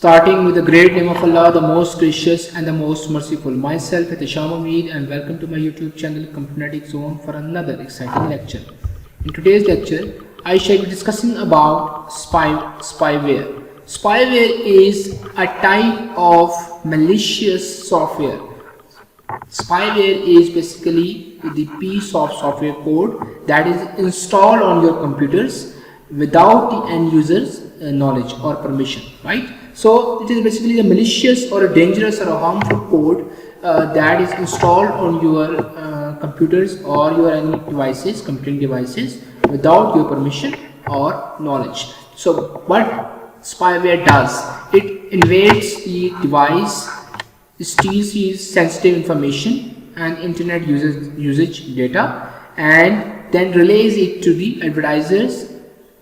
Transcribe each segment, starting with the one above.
Starting with the great name of Allah, the most gracious and the most merciful. Myself, Hitisham Ameed, and welcome to my YouTube channel Computernetic Zone for another exciting lecture. In today's lecture, I shall be discussing about spyware. Spyware is a type of malicious software. Spyware is basically the piece of software code that is installed on your computers without the end user's knowledge or permission, right? So it is basically a malicious or a dangerous or a harmful code that is installed on your computers or your any devices, computing devices, without your permission or knowledge. So what spyware does, it invades the device, steals his sensitive information and internet usage data, and then relays it to the advertisers,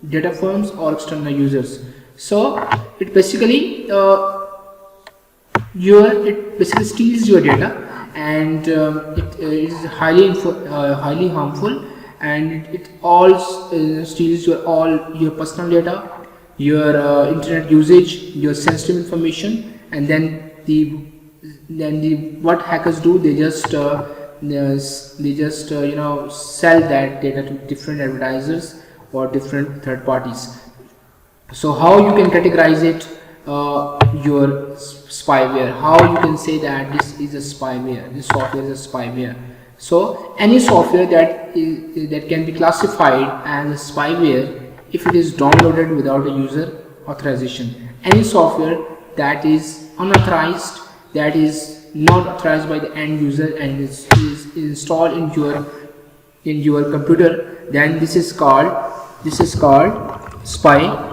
data firms or external users. So it basically steals your data, and it is highly harmful, and it all steals all your personal data, your internet usage, your sensitive information, and then what hackers do, they just sell that data to different advertisers or different third parties. So how you can categorize it, your spyware, how you can say that this is a spyware, this software is a spyware. So any software that can be classified as a spyware if it is downloaded without a user authorization. Any software that is unauthorized, that is not authorized by the end user and is installed in your computer, then this is called spyware,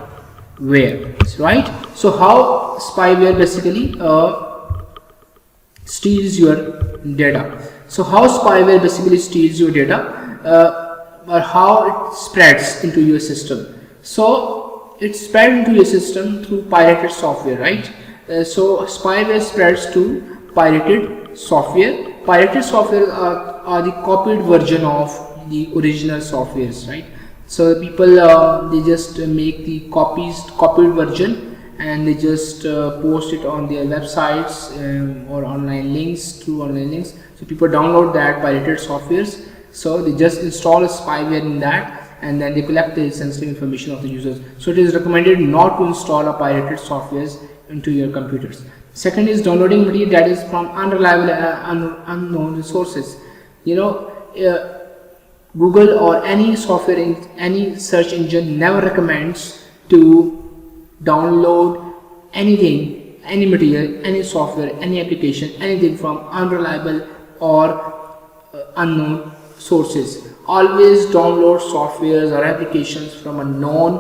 right? So how spyware basically steals your data. So how spyware basically steals your data, or how it spreads into your system. So it spreads into your system through pirated software, right? So spyware spreads to pirated software. Pirated software are the copied version of the original softwares, right? So people they just make the copied version, and they just post it on their websites or online links, through online links. So people download that pirated softwares. So they just install a spyware in that, and then they collect the sensitive information of the users. So it is recommended not to install a pirated softwares into your computers. Second is downloading material that is from unreliable unknown sources. Google or any software in any search engine never recommends to download anything, any material, any software, any application, anything from unreliable or unknown sources. Always download softwares or applications from a known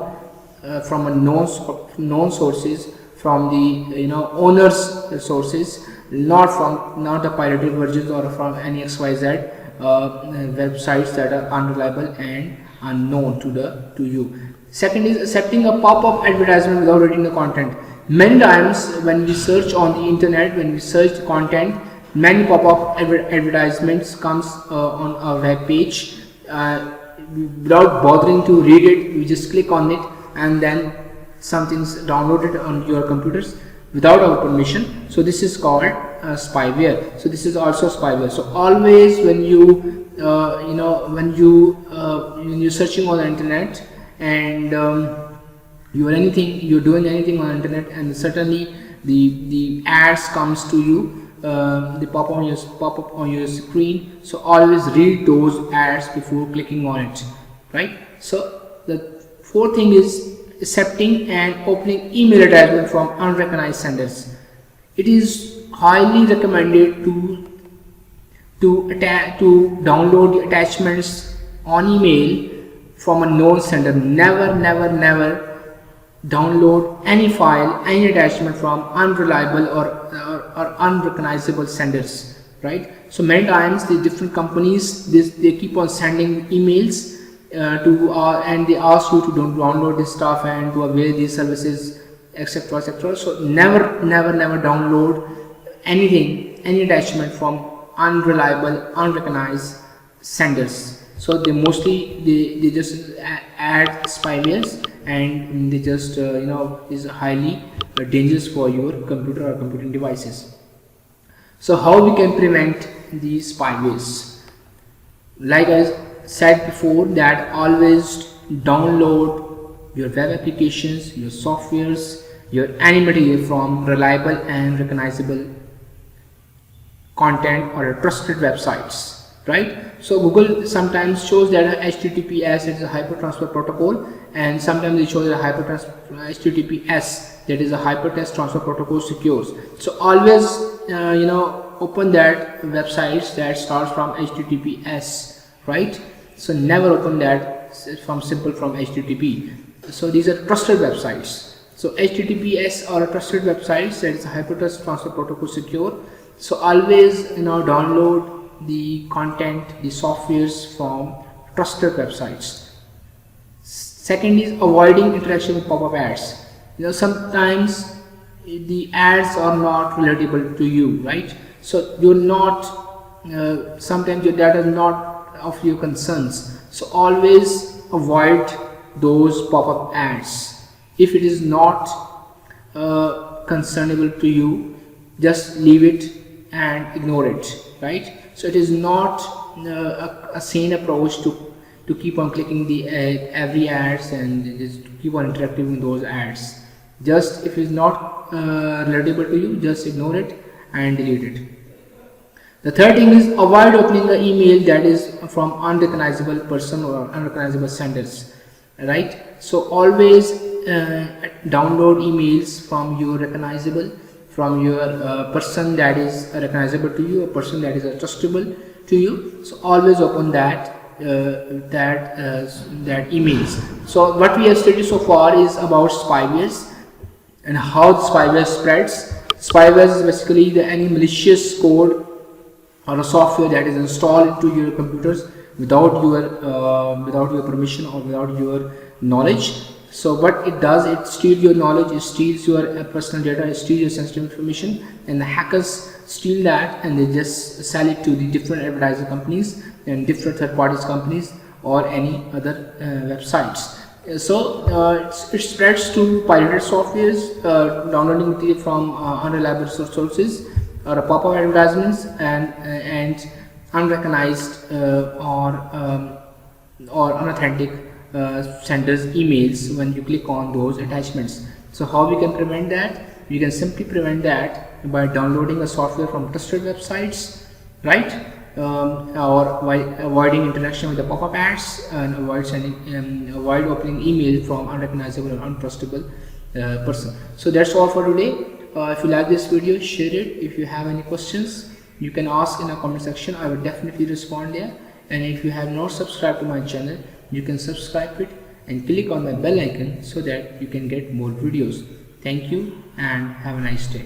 sources, from the owners sources, not the pirated versions or from any XYZ websites that are unreliable and unknown to you. Second is accepting a pop-up advertisement without reading the content. Many times when we search on the internet, when we search the content, many pop-up advertisements comes on our web page. Without bothering to read it, we just click on it, and then something's downloaded on your computers without our permission. So this is called spyware. So this is also spyware. So always when when you're searching on the internet, and you're doing anything on the internet, and certainly the ads comes to you, they pop up on your screen. So always read those ads before clicking on it, right? So the fourth thing is accepting and opening email attachment from unrecognized senders. It is highly recommended to download the attachments on email from a known sender. Never download any file, any attachment from unreliable or unrecognizable senders, right? So many times the different companies, they keep on sending emails and they ask you to download this stuff and to avail these services, etc. So never download anything, any attachment from unreliable, unrecognized senders. So they mostly they just add spywares, and they just is highly dangerous for your computer or computing devices. So how we can prevent these spywares? Like I said before, that always download your web applications, your softwares, your any material from reliable and recognizable content or trusted websites, right? So Google sometimes shows that HTTPS is a hypertransfer protocol, and sometimes they show that HTTPS, that is a hypertext transfer protocol, secures. So always open that websites that starts from HTTPS, right? So never open that from HTTP. So these are trusted websites. So HTTPS or a trusted websites, that is a hypertext transfer protocol, secure. So always download the content, the softwares from trusted websites. Second is avoiding interaction with pop-up ads. Sometimes the ads are not relatable to you, right? So you're not sometimes your data is not of your concerns. So always avoid those pop-up ads. If it is not concernable to you, just leave it and ignore it, right? So it is not a sane approach to keep on clicking the every ads and just keep on interacting with those ads. Just if it is not relatable to you, just ignore it and delete it. The third thing is avoid opening the email that is from unrecognizable person or unrecognizable senders, right? So always download emails from your recognizable, from your person that is recognizable to you, a person that is trustable to you. So always open that emails. So what we have studied so far is about spywares and how the spyware spreads. Spyware is basically any malicious code or a software that is installed into your computers without your permission or without your knowledge. So what it does, it steals your knowledge, it steals your personal data, it steals your sensitive information, and the hackers steal that and they just sell it to the different advertising companies and different third parties companies or any other websites. So it spreads to pirated softwares, downloading material from unreliable sources or pop-up advertisements and unrecognized or unauthentic senders emails when you click on those attachments. So how we can prevent that? We can simply prevent that by downloading a software from trusted websites, right? Or by avoiding interaction with the pop-up ads and avoid opening email from unrecognizable or untrustable person. So that's all for today. If you like this video, share it. If you have any questions, you can ask in the comment section. I will definitely respond there. And if you have not subscribed to my channel, you can subscribe it and click on the bell icon so that you can get more videos. Thank you and have a nice day.